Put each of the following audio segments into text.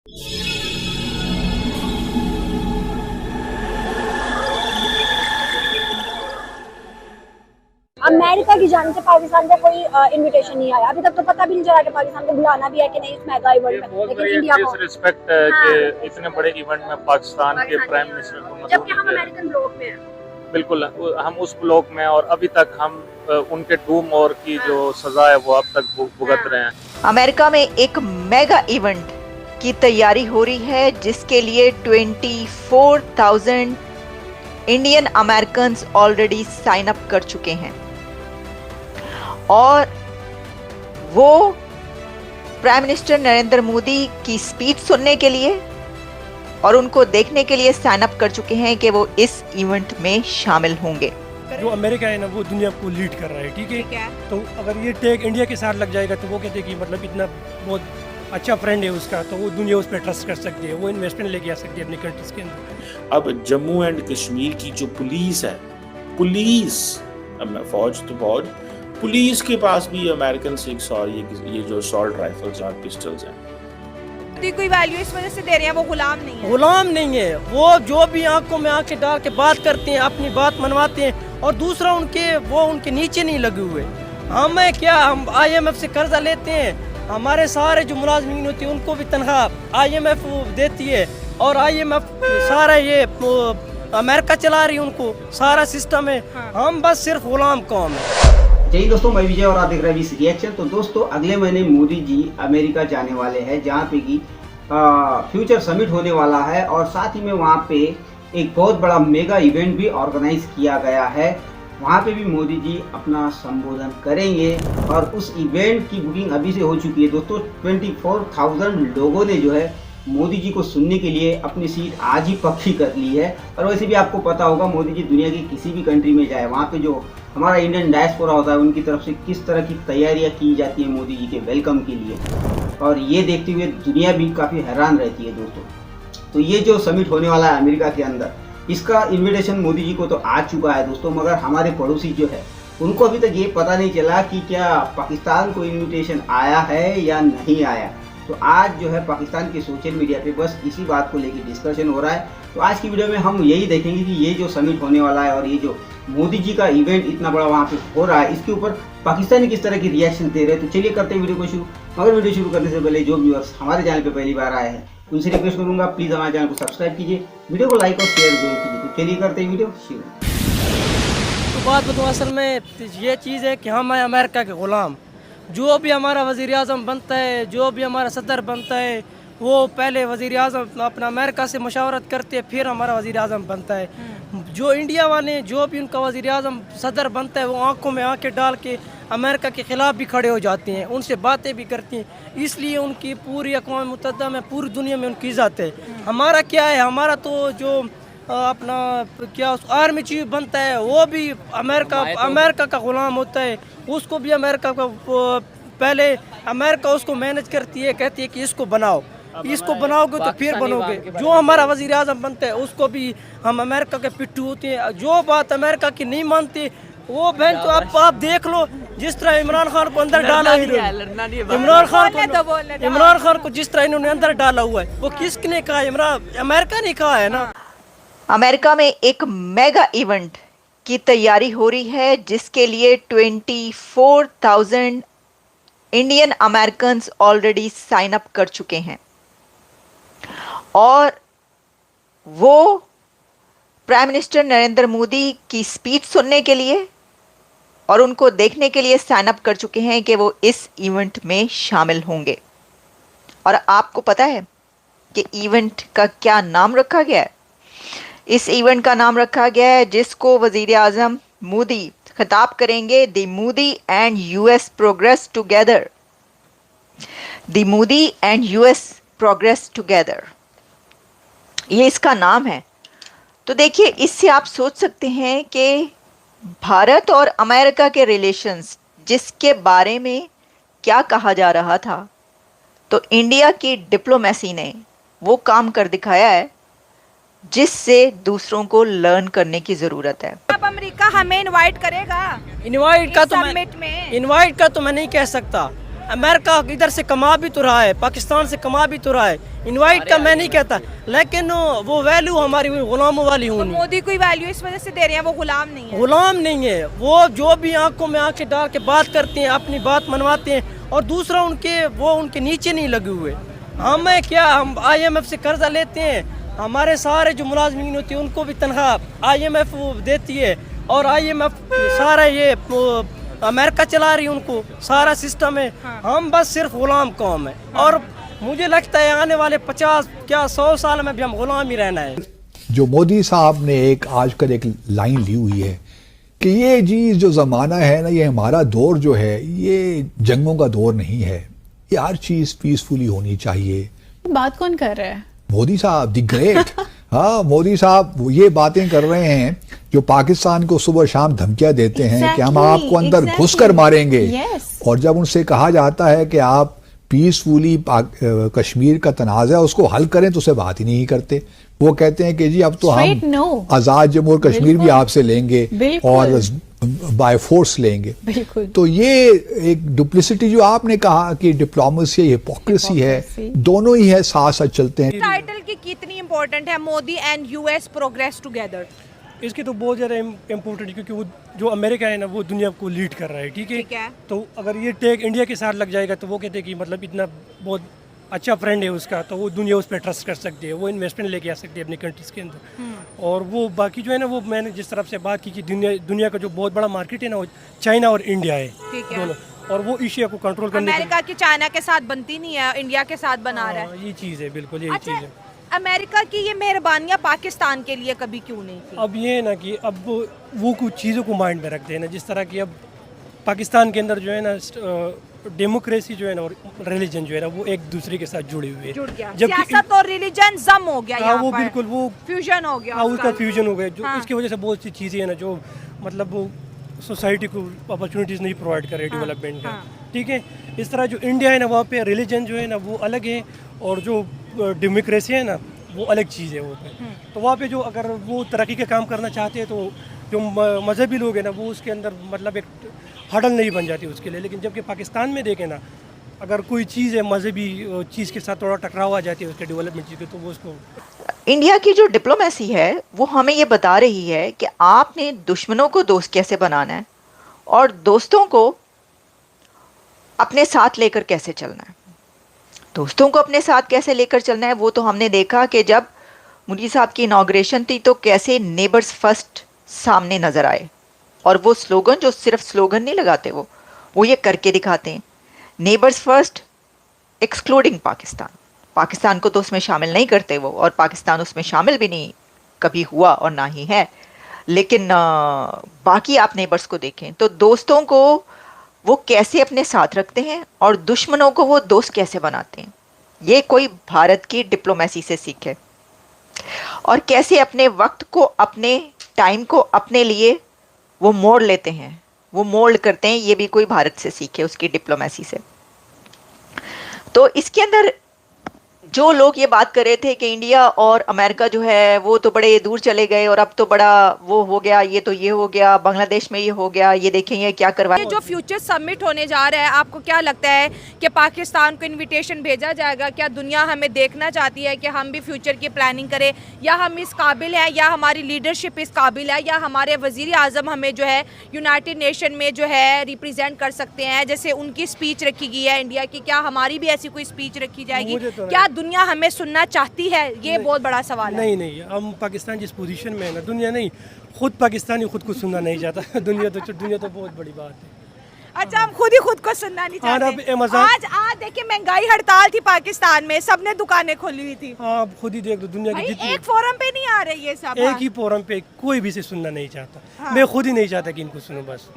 America की जानिब से पाकिस्तान को कोई इनविटेशन नहीं आया। अभी तक तो पता भी नहीं चला कि पाकिस्तान को बुलाना भी है कि नहीं उस मेगा इवेंट में, लेकिन इंडिया को रिस्पेक्ट है कि इतने बड़े इवेंट में पाकिस्तान के प्राइम मिनिस्टर को जबकि हम अमेरिकन ब्लॉक में हैं। बिल्कुल, हम उस ब्लॉक में, और अभी तक हम उनके डूम और की जो सजा है वो अब तक भुगत रहे हैं। अमेरिका में एक मेगा इवेंट की तैयारी हो रही है जिसके लिए 24,000 Indian American already sign up कर चुके हैं और वो प्राइम मिनिस्टर नरेंद्र मोदी की स्पीच सुनने के लिए और उनको देखने के लिए साइन अप कर चुके हैं कि वो इस इवेंट में शामिल होंगे। जो अमेरिका है ना वो दुनिया को लीड कर रहा है, ठीक है। तो अगर ये टेक इंडिया के साथ लग जाएगा तो वो कहते हैं कि मतलब इतना बहुत अच्छा फ्रेंड है उसका, तो वो दुनिया उस पर ट्रस्ट कर सकती है, वो इन्वेस्टमेंट लेके आ सकती है अपनी कंट्रीज के अंदर। अब जम्मू एंड कश्मीर की जो पुलिस है, अब फौज तो फौज, पुलिस के पास भी अमेरिकन सिक्स और ये जो असॉल्ट राइफल्स और पिस्टल्स हैं, कोई वैल्यू इस वजह से दे रहे हैं, वो गुलाम नहीं है। गुलाम नहीं है वो, जो भी आंखों में आंखें डाल के बात करते हैं, अपनी बात मनवाते हैं और दूसरा उनके नीचे नहीं लगे हुए। हमें क्या, हम IMF से कर्जा लेते हैं, हमारे सारे जो मुलाजमीन होती है उनको भी तनख्वाह IMF देती है और IMF सारा ये अमेरिका चला रही है, उनको सारा सिस्टम है। हम बस सिर्फ गुलाम कौम है। जय हिंद दोस्तों, मैं विजय और आप देख रहे हैं रिएक्शन। तो दोस्तों अगले महीने मोदी जी अमेरिका जाने वाले हैं जहाँ पे कि फ्यूचर समिट होने वाला है और साथ ही में वहाँ पे एक बहुत बड़ा मेगा इवेंट भी ऑर्गेनाइज किया गया है। वहाँ पे भी मोदी जी अपना संबोधन करेंगे और उस इवेंट की बुकिंग अभी से हो चुकी है दोस्तों। 24,000 लोगों ने जो है मोदी जी को सुनने के लिए अपनी सीट आज ही पक्की कर ली है। और वैसे भी आपको पता होगा मोदी जी दुनिया की किसी भी कंट्री में जाए, वहाँ पे जो हमारा इंडियन डायस्पोरा होता है उनकी तरफ से किस तरह की तैयारियां की जाती है मोदी जी के वेलकम के लिए, और ये देखते हुए दुनिया भी काफ़ी हैरान रहती है दोस्तों। तो ये जो समिट होने वाला है अमेरिका के अंदर, इसका इन्विटेशन मोदी जी को तो आ चुका है दोस्तों, मगर हमारे पड़ोसी जो है उनको अभी तक ये पता नहीं चला कि क्या पाकिस्तान को इन्विटेशन आया है या नहीं आया। तो आज जो है पाकिस्तान के सोशल मीडिया पे बस इसी बात को लेकर डिस्कशन हो रहा है। तो आज की वीडियो में हम यही देखेंगे कि ये जो समिट होने वाला है और ये जो मोदी जी का इवेंट इतना बड़ा वहाँ पे हो रहा है, इसके ऊपर पाकिस्तानी किस तरह की रिएक्शन दे रहे हैं। तो चलिए करते हैं वीडियो को शुरू। मगर वीडियो शुरू करने से पहले जो व्यूअर्स हमारे चैनल पे पहली बार आए हैं उनसे रिक्वेस्ट करूंगा प्लीज़ हमारे चैनल को सब्सक्राइब कीजिए, वीडियो को लाइक और शेयर जरूर कीजिए। तो चलिए करते हैं वीडियो शुरू। तो बात बताऊँ, असल में ये चीज़ है कि हम हैं अमेरिका के ग़ुलाम। जो भी हमारा वज़ीर आज़म बनता है, जो भी हमारा सदर बनता है, वो पहले वज़ीर आज़म अपना अमेरिका से मशावरत करते हैं, फिर हमारा वज़ीर आज़म बनता है। जो इंडिया वाले, जो भी उनका वज़ीर आज़म सदर बनता है, वो आंखों में आंखें डाल के अमेरिका के ख़िलाफ़ भी खड़े हो जाते हैं, उनसे बातें भी करती हैं। इसलिए उनकी पूरी अक़वाम मुत्तहिदा में, पूरी दुनिया में उनकी इज़्ज़त है। हमारा क्या है, हमारा तो जो अपना क्या आर्मी चीफ बनता है वो भी अमेरिका का ग़ुलाम होता है। उसको भी अमेरिका का पहले अमेरिका उसको मैनेज करती है, कहती है कि इसको बनाओ, इसको बनाओगे तो फिर बनोगे। जो हमारा वज़ीर आज़म बनता है उसको भी हम अमेरिका के पिट्ठू होते हैं। जो बात अमेरिका की नहीं मानते वो बहन, तो आप देख लो, जिस तरह इमरान खान को अंदर डाला है, इमरान खान को जिस तरह इन्होंने अंदर डाला हुआ है, वो किसने कहा? अमेरिका ने कहा है ना। अमेरिका में एक मेगा इवेंट की तैयारी हो रही है जिसके लिए 24,000 Indian American already sign up कर चुके हैं और वो प्राइम मिनिस्टर नरेंद्र मोदी की स्पीच सुनने के लिए और उनको देखने के लिए साइन अप कर चुके हैं कि वो इस इवेंट में शामिल होंगे। और आपको पता है कि इवेंट का क्या नाम रखा गया है? इस इवेंट का नाम रखा गया है, जिसको वज़ीर आज़म मोदी खिताब करेंगे, the Modi and US progress together. The Modi and US progress together, ये इसका नाम है। तो देखिए, इससे आप सोच सकते हैं कि भारत और अमेरिका के रिलेशंस जिसके बारे में क्या कहा जा रहा था, तो इंडिया की डिप्लोमेसी ने वो काम कर दिखाया है जिससे दूसरों को लर्न करने की जरूरत है। अब अमेरिका हमें इनवाइट करेगा? इनवाइट का तो समिट में इनवाइट का तो मैं नहीं कह सकता। अमेरिका इधर से कमा भी तो रहा है, पाकिस्तान से कमा भी तो रहा है। इनवाइट का मैं नहीं कहता, लेकिन वो वैल्यू हमारी गुलामों वाली तो होनी। मोदी कोई वैल्यू इस वजह से दे रहे हैं, वो गुलाम नहीं है। गुलाम नहीं है वो, जो भी आंखों में आंखें डाल के बात करते हैं, अपनी बात मनवाते हैं, और दूसरा उनके नीचे नहीं लगे हुए। हमें क्या, हम IMF से कर्जा लेते हैं, हमारे सारे जो मुलाजमीन होती है उनको भी तनख्वाह IMF देती है, और IMF सारा ये अमेरिका चला रही है, उनको सारा सिस्टम है। हम बस सिर्फ गुलाम कौम है, और मुझे लगता है आने वाले 50 क्या 100 साल में भी हम गुलाम ही रहना है। जो मोदी साहब ने आजकल एक लाइन ली हुई है कि ये जी जो ज़माना है ना, ये हमारा दौर जो है ये जंगों का दौर नहीं है, ये हर चीज़ पीसफुली होनी चाहिए। बात कौन कर रहा है? मोदी साहब दी ग्रेट। हाँ, मोदी साहब वो ये बातें कर रहे हैं जो पाकिस्तान को सुबह शाम धमकियां देते हैं कि हम आपको अंदर घुस कर मारेंगे। और जब उनसे कहा जाता है कि आप पीसफुली कश्मीर का तनाज़ा उसको हल करें तो उसे बात ही नहीं करते। वो कहते हैं कि जी अब तो हम आज़ाद जम्मू और कश्मीर भी आपसे लेंगे और बाय फोर्स लेंगे। तो ये एक डुप्लिसिटी जो आपने कहा कि डिप्लोमेसी हिपोक्रेसी है, दोनों ही है, साथ साथ चलते हैं। टाइटल की कितनी इंपॉर्टेंट है Modi and US progress together? इसकी तो बहुत ज़्यादा इम्पोर्टेंट है, क्योंकि वो जो अमेरिका है ना वो दुनिया को लीड कर रहा है। ठीक है, तो अगर ये टेक इंडिया के साथ लग जाएगा तो वो कहते हैं कि मतलब इतना बहुत अच्छा फ्रेंड है उसका, तो वो दुनिया उस पर ट्रस्ट कर सकती है, वो इन्वेस्टमेंट लेके आ सकती है अपनी कंट्रीज़ के अंदर। और वो बाकी जो है ना, वो मैंने जिस तरफ से बात की कि दुनिया का जो बहुत बड़ा मार्केट है ना वो चाइना और इंडिया है दोनों, और वो एशिया को कंट्रोल करने अमेरिका की चाइना के साथ बनती नहीं है, इंडिया के साथ बना रहा है। ये चीज़ है, बिल्कुल यही चीज़ है। अमेरिका की ये मेहरबानियां पाकिस्तान के लिए कभी क्यों नहीं की? अब ये है ना कि अब वो कुछ चीज़ों को माइंड में रखते हैं ना, जिस तरह की अब पाकिस्तान के अंदर जो है ना डेमोक्रेसी जो है ना और रिलीजन जो है ना वो एक दूसरे के साथ जुड़े हुए हैं। जुड़ गया, सियासत और रिलीजन जम हो गया यहाँ वो पर। बिल्कुल वो फ्यूजन हो गया, उसका फ्यूजन हो गया, जो इसकी वजह से बहुत सी चीज़ें हैं ना जो मतलब वो सोसाइटी को अपॉर्चुनिटीज़ नहीं प्रोवाइड कर रहे डेवलपमेंट का। ठीक है, इस तरह जो इंडिया है ना वहाँ पे रिलीजन जो है ना वो अलग है, और जो डेमोक्रेसी है ना वो अलग चीज़ है। वो पे तो वहाँ पे जो अगर वो तरक्की का काम करना चाहते हैं तो जो मजहबी लोग हैं ना वो उसके अंदर मतलब एक हडल नहीं बन जाती उसके लिए। लेकिन जबकि पाकिस्तान में देखें ना, अगर कोई चीज़ है मजहबी चीज़ के साथ थोड़ा टकराव आ जाती है उसके डेवलपमेंट चीज़ के, तो वो उसको इंडिया की जो डिप्लोमेसी है वो हमें ये बता रही है कि आपने दुश्मनों को दोस्त कैसे बनाना है और दोस्तों को अपने साथ लेकर कैसे चलना है। दोस्तों को अपने साथ कैसे लेकर चलना है वो तो हमने देखा कि जब मोदी साहब की इनॉग्रेशन थी तो कैसे नेबर्स फर्स्ट सामने नजर आए, और वो स्लोगन जो सिर्फ स्लोगन नहीं लगाते, वो ये करके दिखाते हैं। नेबर्स फर्स्ट एक्सक्लूडिंग पाकिस्तान को तो उसमें शामिल नहीं करते वो, और पाकिस्तान उसमें शामिल भी नहीं कभी हुआ और ना ही है। लेकिन बाकी आप नेबर्स को देखें तो दोस्तों को वो कैसे अपने साथ रखते हैं और दुश्मनों को वो दोस्त कैसे बनाते हैं, ये कोई भारत की डिप्लोमेसी से सीखे। और कैसे अपने वक्त को, अपने टाइम को अपने लिए वो मोड़ लेते हैं, वो मोल्ड करते हैं, ये भी कोई भारत से सीखे उसकी डिप्लोमेसी से। तो इसके अंदर जो लोग ये बात कर रहे थे कि इंडिया और अमेरिका जो है वो तो बड़े दूर चले गए और अब तो बड़ा वो हो गया, ये तो ये हो गया, बांग्लादेश में ये हो गया, ये देखें ये क्या करवाया। जो फ्यूचर समिट होने जा रहा है, आपको क्या लगता है कि पाकिस्तान को इनविटेशन भेजा जाएगा? क्या दुनिया हमें देखना चाहती है कि हम भी फ्यूचर की प्लानिंग करें, या हम इस काबिल हैं, या हमारी लीडरशिप इस काबिल है, या हमारे वजीर आज़म हमें जो है यूनाइटेड नेशन में जो है रिप्रेजेंट कर सकते हैं? जैसे उनकी स्पीच रखी गई है इंडिया की, क्या हमारी भी ऐसी कोई स्पीच रखी जाएगी? क्या दुनिया हमें सुनना चाहती है? ये बहुत बड़ा सवाल है। नहीं, हम पाकिस्तान जिस पोजीशन में है ना, दुनिया नहीं, खुद पाकिस्तानी खुद को सुनना नहीं चाहता। दुनिया तो बहुत बड़ी बात है। अच्छा, हम खुद ही खुद को सुनना नहीं चाहते। आज देखिए महंगाई हड़ताल थी पाकिस्तान में, सबने दुकानें खोली हुई थी। हाँ, खुद ही देख दो, दुनिया की जितनी एक फोरम पे नहीं आ रही है सब, एक ही फोरम पे कोई भी इसे सुनना नहीं चाहता। मैं खुद ही नहीं चाहता कि इनको सुनो बस।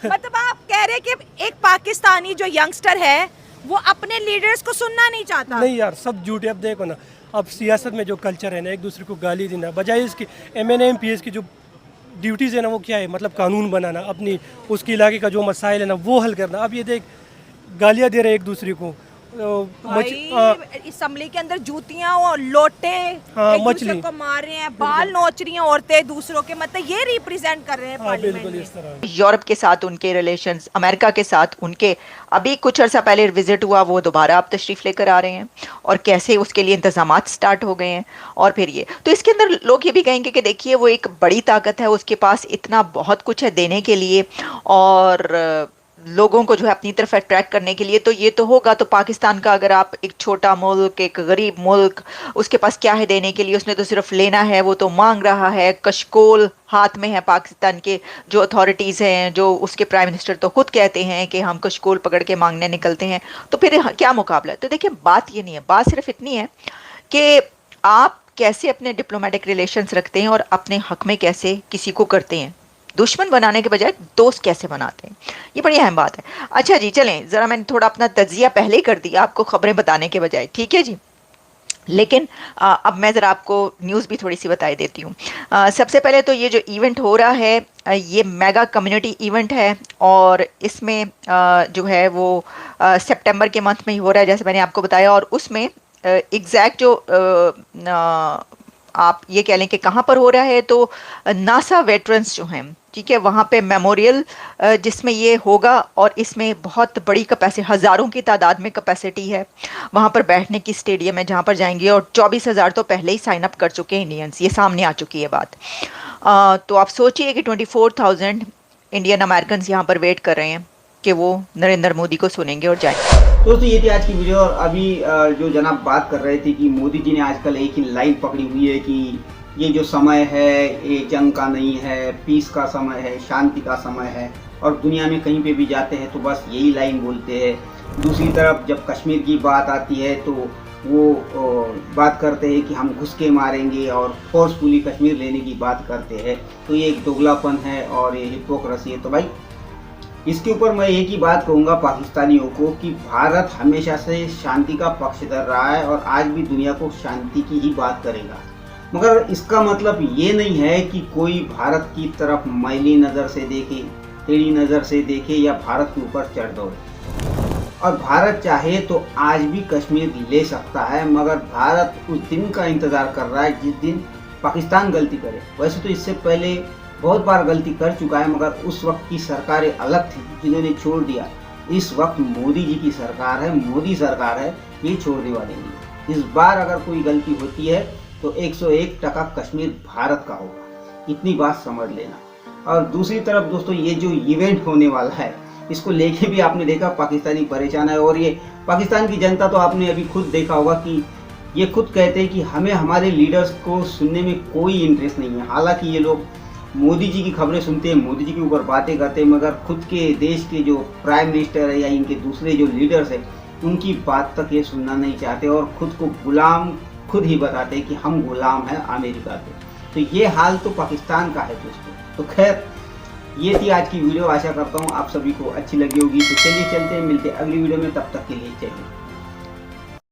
मतलब आप कह रहे कि एक पाकिस्तानी जो यंगस्टर है वो अपने लीडर्स को सुनना नहीं चाहता? नहीं यार, सब झूठ है। अब देखो ना, अब सियासत में जो कल्चर है ना, एक दूसरे को गाली देना, बजाय इसकी MNA MPs की जो ड्यूटीज़ है ना वो क्या है, मतलब कानून बनाना, अपनी उसके इलाके का जो मसाइल है ना वो हल करना। अब ये देख, गालियाँ दे रहे हैं एक दूसरे को, असम्बली के अंदर जूतियां और लोटे एक दूसरे को मार रहे हैं, बाल नोच रही हैं औरतें दूसरों के, मतलब ये रिप्रेजेंट कर रहे हैं पार्लियामेंट में। यूरोप के साथ उनके रिलेशंस, अमेरिका के साथ उनके अभी कुछ अर्सा पहले विजिट हुआ, वो दोबारा आप तशरीफ लेकर आ रहे हैं और कैसे उसके लिए इंतजामात स्टार्ट हो गए हैं। और फिर ये तो इसके अंदर लोग ये भी कहेंगे कि देखिए वो एक बड़ी ताकत है, उसके पास इतना बहुत कुछ है देने के लिए और लोगों को जो है अपनी तरफ अट्रैक्ट करने के लिए। तो ये तो होगा, तो पाकिस्तान का अगर आप एक छोटा मुल्क, एक गरीब मुल्क, उसके पास क्या है देने के लिए, उसने तो सिर्फ लेना है, वो तो मांग रहा है, कशकोल हाथ में है पाकिस्तान के जो अथॉरिटीज़ हैं, जो उसके प्राइम मिनिस्टर तो खुद कहते हैं कि हम कशकोल पकड़ के मांगने निकलते हैं, तो फिर क्या मुकाबला है। तो देखिए बात ये नहीं है, बात सिर्फ इतनी है कि आप कैसे अपने डिप्लोमेटिक रिलेशंस रखते हैं और अपने हक में कैसे किसी को करते हैं, दुश्मन बनाने के बजाय दोस्त कैसे बनाते हैं, ये बड़ी अहम बात है। अच्छा जी चलें, ज़रा मैंने थोड़ा अपना तज्जिया पहले ही कर दिया आपको खबरें बताने के बजाय, ठीक है जी। लेकिन अब मैं ज़रा आपको न्यूज़ भी थोड़ी सी बताई देती हूँ। सबसे पहले तो ये जो इवेंट हो रहा है ये मेगा कम्युनिटी इवेंट है और इसमें जो है वो सितंबर के मंथ में ही हो रहा है जैसे मैंने आपको बताया। और उसमें एग्जैक्ट जो आप ये कह लें कि कहाँ पर हो रहा है, तो नासा वेटरन्स जो हैं, ठीक है, वहाँ पे मेमोरियल जिसमें ये होगा और इसमें बहुत बड़ी कैपेसिटी, हज़ारों की तादाद में कैपेसिटी है। वहाँ पर बैठने की स्टेडियम है जहाँ पर जाएंगे और 24,000 तो पहले ही साइन अप कर चुके हैं इंडियंस, ये सामने आ चुकी है बात। तो आप सोचिए कि 24,000 इंडियन अमेरिकन यहाँ पर वेट कर रहे हैं कि वो नरेंद्र मोदी को सुनेंगे और जाएंगे। दोस्तों ये थी आज की वीडियो। और अभी जो जनाब बात कर रहे थे कि मोदी जी ने आजकल एक ही लाइन पकड़ी हुई है कि ये जो समय है ये जंग का नहीं है, पीस का समय है, शांति का समय है, और दुनिया में कहीं पे भी जाते हैं तो बस यही लाइन बोलते हैं। दूसरी तरफ जब कश्मीर की बात आती है तो वो बात करते हैं कि हम घुस के मारेंगे और फोर्सफुली कश्मीर लेने की बात करते हैं। तो ये एक दोगलापन है और ये हिपोक्रेसी है। तो भाई इसके ऊपर मैं एक ही बात कहूँगा पाकिस्तानियों को कि भारत हमेशा से शांति का पक्षधर रहा है और आज भी दुनिया को शांति की ही बात करेगा, मगर इसका मतलब ये नहीं है कि कोई भारत की तरफ मैली नज़र से देखे, टेढ़ी नज़र से देखे या भारत के ऊपर चढ़ दौड़े। और भारत चाहे तो आज भी कश्मीर ले सकता है, मगर भारत उस दिन का इंतज़ार कर रहा है जिस दिन पाकिस्तान गलती करे। वैसे तो इससे पहले बहुत बार गलती कर चुका है, मगर उस वक्त की सरकारें अलग थी जिन्होंने छोड़ दिया। इस वक्त मोदी जी की सरकार है, मोदी सरकार है, ये छोड़ने वाले नहीं। इस बार अगर कोई गलती होती है तो 101% कश्मीर भारत का होगा, इतनी बात समझ लेना। और दूसरी तरफ दोस्तों ये जो इवेंट होने वाला है इसको लेके भी आपने देखा पाकिस्तानी परेशान है। और ये पाकिस्तान की जनता तो आपने अभी खुद देखा होगा कि ये खुद कहते हैं कि हमें हमारे लीडर्स को सुनने में कोई इंटरेस्ट नहीं है। हालांकि ये लोग मोदी जी की खबरें सुनते हैं, मोदी जी के ऊपर बातें करते हैं, मगर खुद के देश के जो प्राइम मिनिस्टर है या इनके दूसरे जो लीडर्स हैं उनकी बात तक ये सुनना नहीं चाहते और खुद को गुलाम खुद ही बताते हैं कि हम गुलाम हैं अमेरिका के। तो ये हाल तो पाकिस्तान का है दोस्तों। तो खैर ये थी आज की वीडियो, आशा करता हूँ आप सभी को अच्छी लगी होगी। तो चलिए चलते हैं, मिलते हैं अगली वीडियो में, तब तक के लिए चलिए।